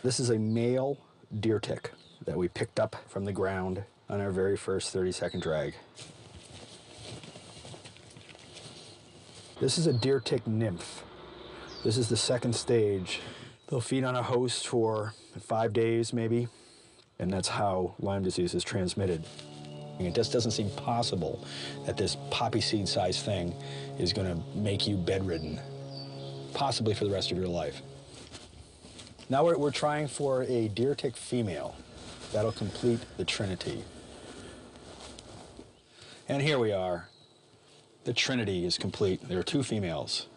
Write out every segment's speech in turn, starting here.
This is a male deer tick that we picked up from the ground on our very first 30-second drag. This is a deer tick nymph. This is the second stage. They'll feed on a host for 5 days maybe, and that's how Lyme disease is transmitted. It just doesn't seem possible that this poppy seed sized thing is going to make you bedridden, possibly for the rest of your life. Now we're trying for a deer tick female. That'll complete the trinity. And here we are. The trinity is complete. There are 2 females.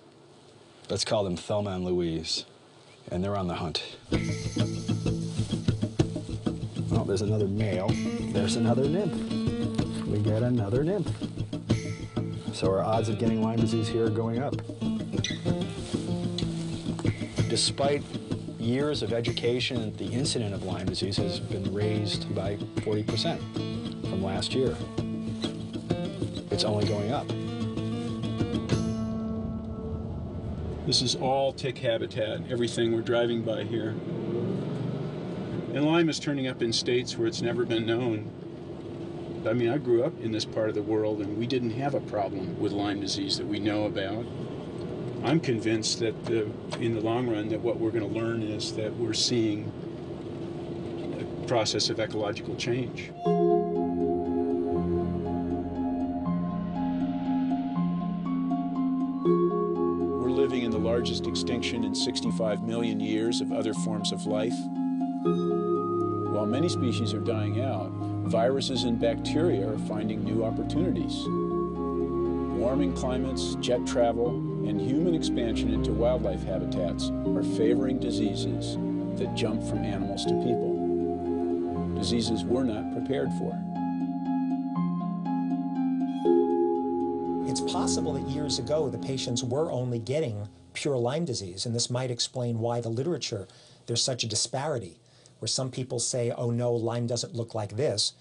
Let's call them Thelma and Louise. And they're on the hunt. Oh, there's another male. There's another nymph. We get another nymph. So our odds of getting Lyme disease here are going up. Despite years of education, the incidence of Lyme disease has been raised by 40% from last year. It's only going up. This is all tick habitat, everything we're driving by here. And Lyme is turning up in states where it's never been known. I mean, I grew up in this part of the world and we didn't have a problem with Lyme disease that we know about. I'm convinced that in the long run that what we're going to learn is that we're seeing a process of ecological change. We're living in the largest extinction in 65 million years of other forms of life. While many species are dying out, viruses and bacteria are finding new opportunities. Warming climates, jet travel, and human expansion into wildlife habitats are favoring diseases that jump from animals to people. Diseases we're not prepared for. It's possible that years ago the patients were only getting pure Lyme disease, and this might explain why the literature, there's such a disparity, where some people say, oh no, Lyme doesn't look like this.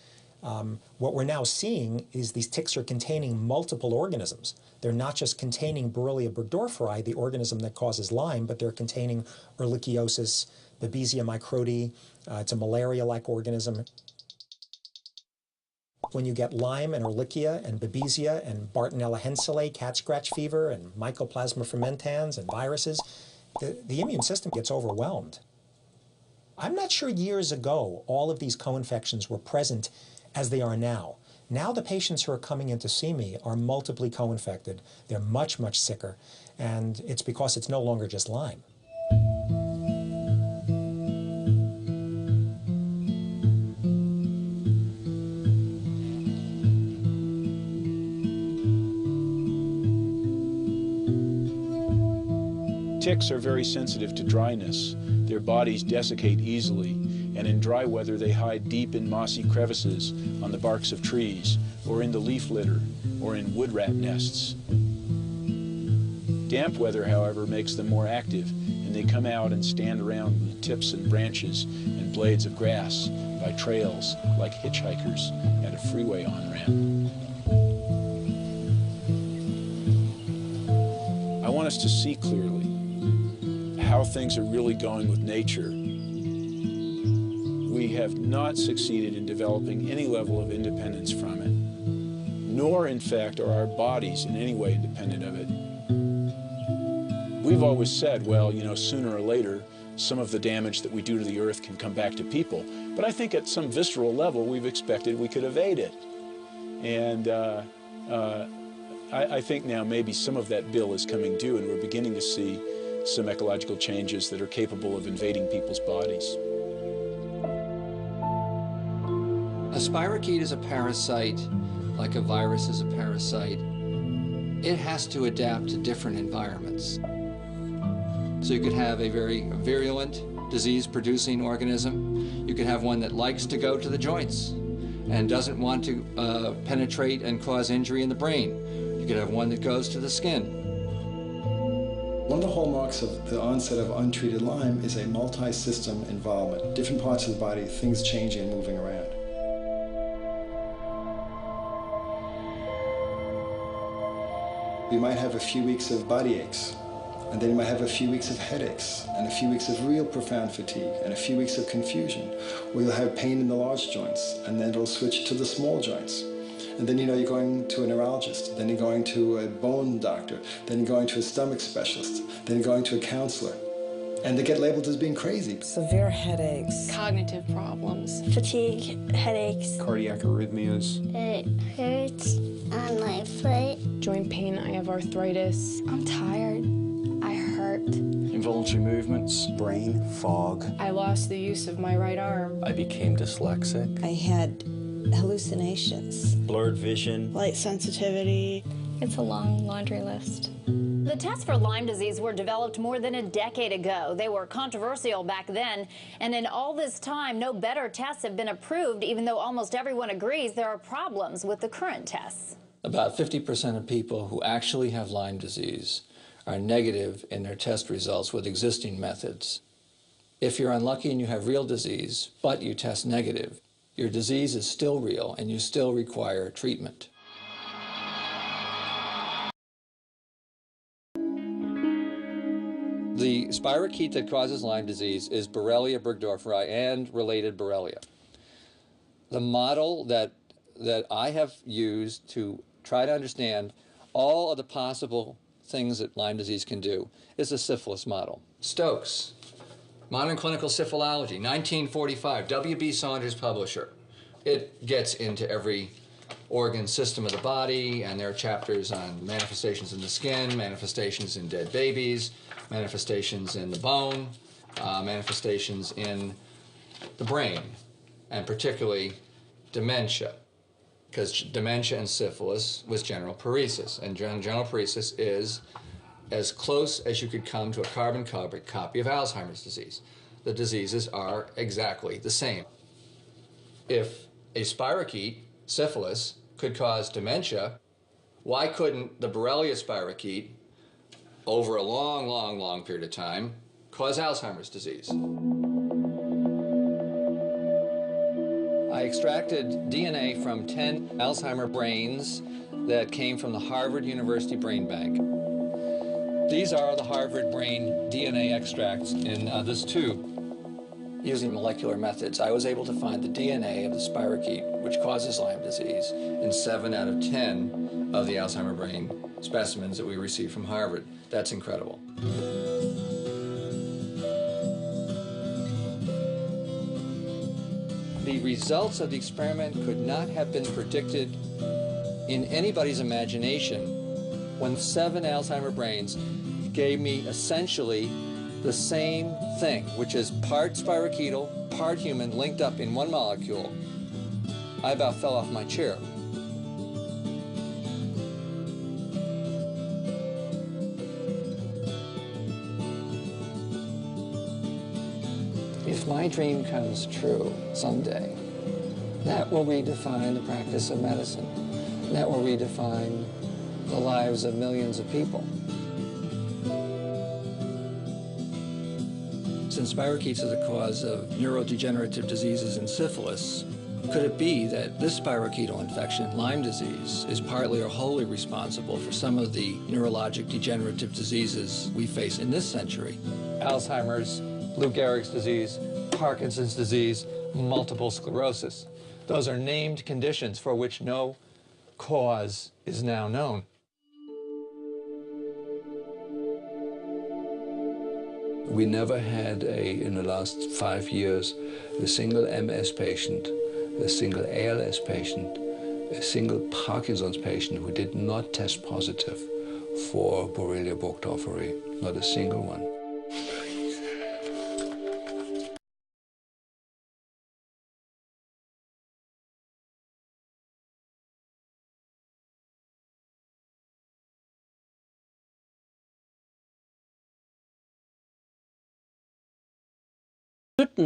What we're now seeing is these ticks are containing multiple organisms. They're not just containing Borrelia burgdorferi, the organism that causes Lyme, but they're containing Ehrlichiosis, Babesia microti. It's a malaria-like organism. When you get Lyme and Ehrlichia and Babesia and Bartonella henselae, cat scratch fever, and Mycoplasma fermentans and viruses, the immune system gets overwhelmed. I'm not sure years ago all of these co-infections were present as they are now. Now the patients who are coming in to see me are multiply co-infected. They're much, much sicker, and it's because it's no longer just Lyme. Ticks are very sensitive to dryness. Their bodies desiccate easily, and in dry weather they hide deep in mossy crevices on the barks of trees, or in the leaf litter, or in wood rat nests. Damp weather, however, makes them more active, and they come out and stand around the tips and branches and blades of grass by trails like hitchhikers at a freeway on-ramp. I want us to see clearly how things are really going with nature. We have not succeeded in developing any level of independence from it, nor in fact are our bodies in any way independent of it. We've always said, well, you know, sooner or later, some of the damage that we do to the earth can come back to people. But I think at some visceral level, we've expected we could evade it. And I think now maybe some of that bill is coming due, and we're beginning to see some ecological changes that are capable of invading people's bodies. A spirochete is a parasite, like a virus is a parasite. It has to adapt to different environments. So you could have a very virulent, disease-producing organism. You could have one that likes to go to the joints and doesn't want to penetrate and cause injury in the brain. You could have one that goes to the skin. One of the hallmarks of the onset of untreated Lyme is a multi-system involvement. Different parts of the body, things changing and moving around. We might have a few weeks of body aches, And then you might have a few weeks of headaches, and a few weeks of real profound fatigue, and a few weeks of confusion, where you'll have pain in the large joints, and then it'll switch to the small joints. And then you're going to a neurologist, then you're going to a bone doctor, then you're going to a stomach specialist, then you're going to a counselor. And they get labeled as being crazy. Severe headaches. Cognitive problems. Fatigue, headaches. Cardiac arrhythmias. It hurts on my foot. Joint pain, I have arthritis. I'm tired. I hurt. Involuntary movements. Brain fog. I lost the use of my right arm. I became dyslexic. I had hallucinations. Blurred vision. Light sensitivity. It's a long laundry list. The tests for Lyme disease were developed more than a decade ago. They were controversial back then, and in all this time, no better tests have been approved, even though almost everyone agrees there are problems with the current tests. About 50% of people who actually have Lyme disease are negative in their test results with existing methods. If you're unlucky and you have real disease, but you test negative, your disease is still real and you still require treatment. The spirochete that causes Lyme disease is Borrelia burgdorferi and related Borrelia. The model that I have used to try to understand all of the possible things that Lyme disease can do is a syphilis model. Stokes, Modern Clinical Syphilology, 1945, W.B. Saunders publisher. It gets into every organ system of the body, and there are chapters on manifestations in the skin, manifestations in dead babies, manifestations in the bone, manifestations in the brain, and particularly dementia, because dementia and syphilis was general paresis, and general paresis is as close as you could come to a carbon copy of Alzheimer's disease. The diseases are exactly the same. If a spirochete, syphilis, could cause dementia, why couldn't the Borrelia spirochete, over a long period of time, cause Alzheimer's disease? I extracted DNA from 10 Alzheimer brains that came from the Harvard University Brain Bank. These are the Harvard brain DNA extracts in this tube. Using molecular methods, I was able to find the DNA of the spirochete, which causes Lyme disease, in 7 out of 10 of the Alzheimer brain specimens that we received from Harvard. That's incredible. The results of the experiment could not have been predicted in anybody's imagination when 7 Alzheimer brains gave me essentially the same thing, which is part spirochetal, part human, linked up in one molecule. I about fell off my chair. If my dream comes true someday, that will redefine the practice of medicine. That will redefine the lives of millions of people. Since spirochetes are the cause of neurodegenerative diseases and syphilis, could it be that this spirochetal infection, Lyme disease, is partly or wholly responsible for some of the neurologic degenerative diseases we face in this century? Alzheimer's, Lou Gehrig's disease, Parkinson's disease, multiple sclerosis. Those are named conditions for which no cause is now known. We never had, in the last 5 years, a single MS patient, a single ALS patient, a single Parkinson's patient who did not test positive for Borrelia burgdorferi. Not a single one.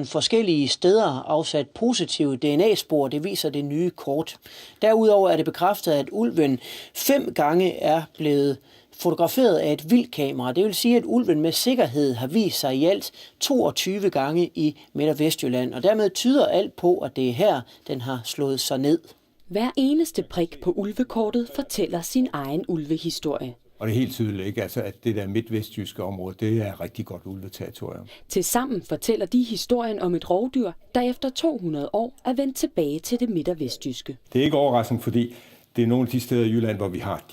Forskellige steder afsat positive DNA-spor, det viser det nye kort. Derudover er det bekræftet, at ulven 5 gange er blevet fotograferet af et vildkamera. Det vil sige, at ulven med sikkerhed har vist sig i alt 22 gange i Midt- og Vestjylland, og dermed tyder alt på, at det er her, den har slået sig ned. Hver eneste prik på ulvekortet fortæller sin egen ulvehistorie. Og det er helt tydeligt ikke, altså, at det der midtvestjyske område, det er et rigtig godt ulveterritorium. Tilsammen fortæller de historien om et rovdyr, der efter 200 år er vendt tilbage til det midt- og vestjyske. Det er ikke overraskende, fordi det er nogle af de steder i Jylland, hvor vi har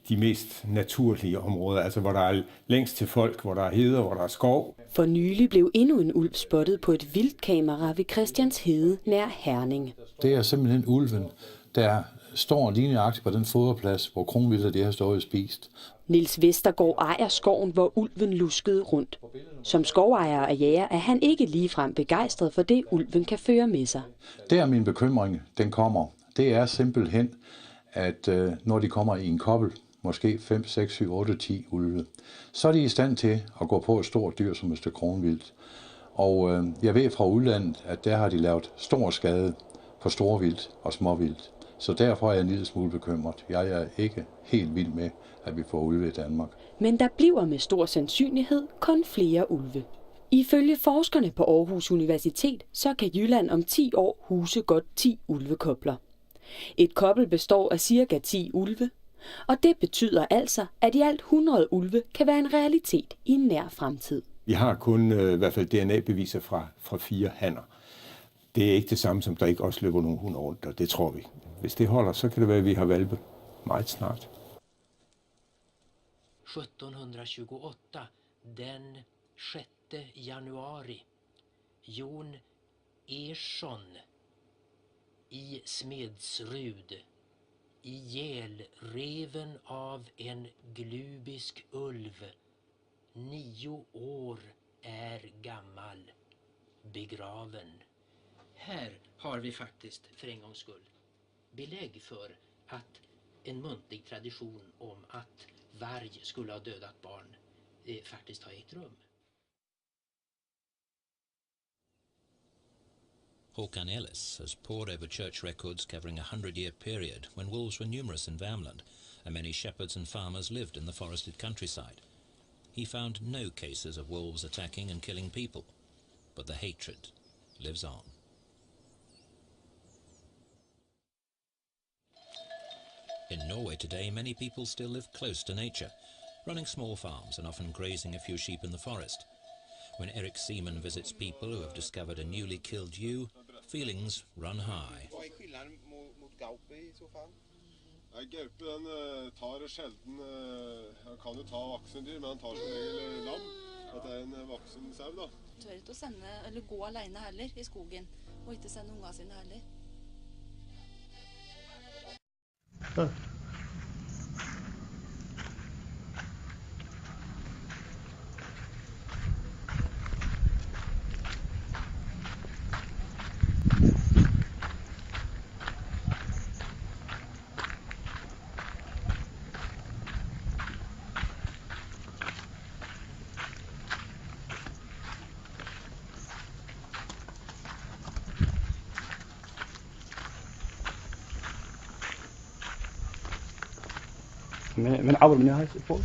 de mest naturlige områder, altså hvor der er længst til folk, hvor der er heder, hvor der er skov. For nylig blev endnu en ulv spottet på et vildtkamera ved Christianshede nær Herning. Det er simpelthen ulven, der står lige nøjagtigt på den foderplads, hvor kronvildt de har stået og spist. Niels Vestergaard ejer skoven, hvor ulven luskede rundt. Som skovejer og jæger er han ikke ligefrem begejstret for det, ulven kan føre med sig. Der min bekymring, den kommer. Det er simpelthen, at når de kommer i en kobbel, måske 5, 6, 7, 8, 10 ulve, så er de i stand til at gå på et stort dyr som et stykke kronvildt. Og jeg ved fra udlandet, at der har de lavet stor skade på storvildt og småvildt. Så derfor er jeg en lille smule bekymret. Jeg er ikke helt vild med, at vi får ulve i Danmark. Men der bliver med stor sandsynlighed kun flere ulve. Ifølge forskerne på Aarhus Universitet, så kan Jylland om 10 år huse godt 10 ulvekobler. Et kobbel består af ca. 10 ulve, og det betyder altså, at i alt 100 ulve kan være en realitet i en nær fremtid. Vi har kun i hvert fald DNA-beviser fra 4 hanner. Det er ikke det samme som, der ikke også løber nogle hunde rundt, og det tror vi. Hvis det holder, så kan det være, at vi har valpe meget snart. 1728, den 6. januari, Jon Ersson i Smedsrud, ihjälreven av en glubisk ulv, 9 år är gammal, begraven. Här har vi faktiskt för en gångs skull belägg för att en muntlig tradition om att varg skulle ha dödat barn faktiskt har ägt rum. Håkan Ellis has pored over church records covering a 100-year period when wolves were numerous in Värmland and many shepherds and farmers lived in the forested countryside. He found no cases of wolves attacking and killing people, but the hatred lives on. In Norway today, many people still live close to nature, running small farms and often grazing a few sheep in the forest. When Eric Seaman visits people who have discovered a newly killed ewe, feelings run high. Gaupe tar sjelden, han kan jo ta voksne dyr, men han tar som regel lam. At det er en voksen sau da. Tør ikke å sende, eller gå alene heller i skogen, og ikke sende unga sine heller. من عبر من هاي فوق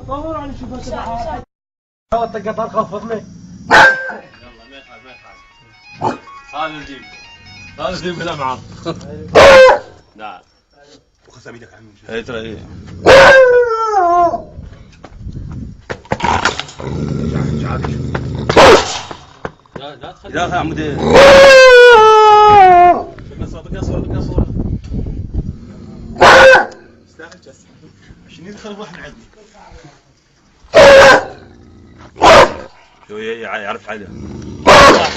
طور عن شوف كده حاجه قطر خفض لي يلا ما يخاف هذا الجيب كذا معاه نعم وخذ ايدك عم هي ترى ايه لا يا عمودي صوتك صوتك استاهل جس عشان يدخل واحد عندي شو يعرف حاجه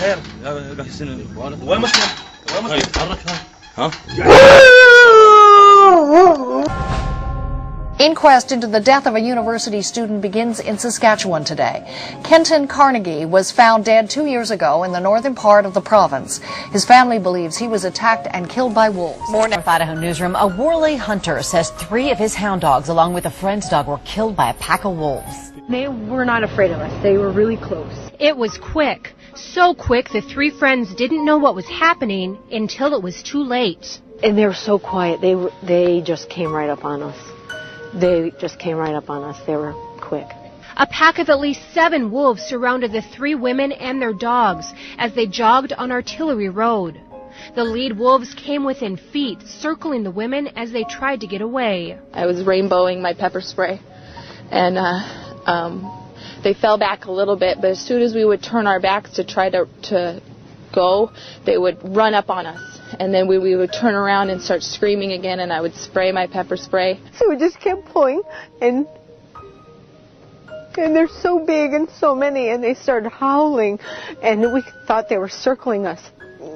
خير يا بحسن وين مسلم تحرك ها Inquest into the death of a university student begins in Saskatchewan today. Kenton Carnegie was found dead 2 years ago in the northern part of the province. His family believes he was attacked and killed by wolves. More North Idaho newsroom. A Worley hunter says 3 of his hound dogs, along with a friend's dog, were killed by a pack of wolves. They were not afraid of us. They were really close. It was quick. So quick, the 3 friends didn't know what was happening until it was too late. And they were so quiet. They just came right up on us. They were quick. A pack of at least 7 wolves surrounded the 3 women and their dogs as they jogged on Artillery Road. The lead wolves came within feet, circling the women as they tried to get away. I was rainbowing my pepper spray, and they fell back a little bit, but as soon as we would turn our backs to try to go, they would run up on us. And then we would turn around and start screaming again, and I would spray my pepper spray. So we just kept pulling, and they're so big and so many, and they started howling, and we thought they were circling us.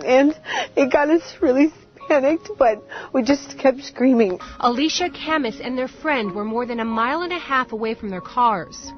And it got us really panicked, but we just kept screaming. Alicia Camus and their friend were more than 1.5 miles away from their cars.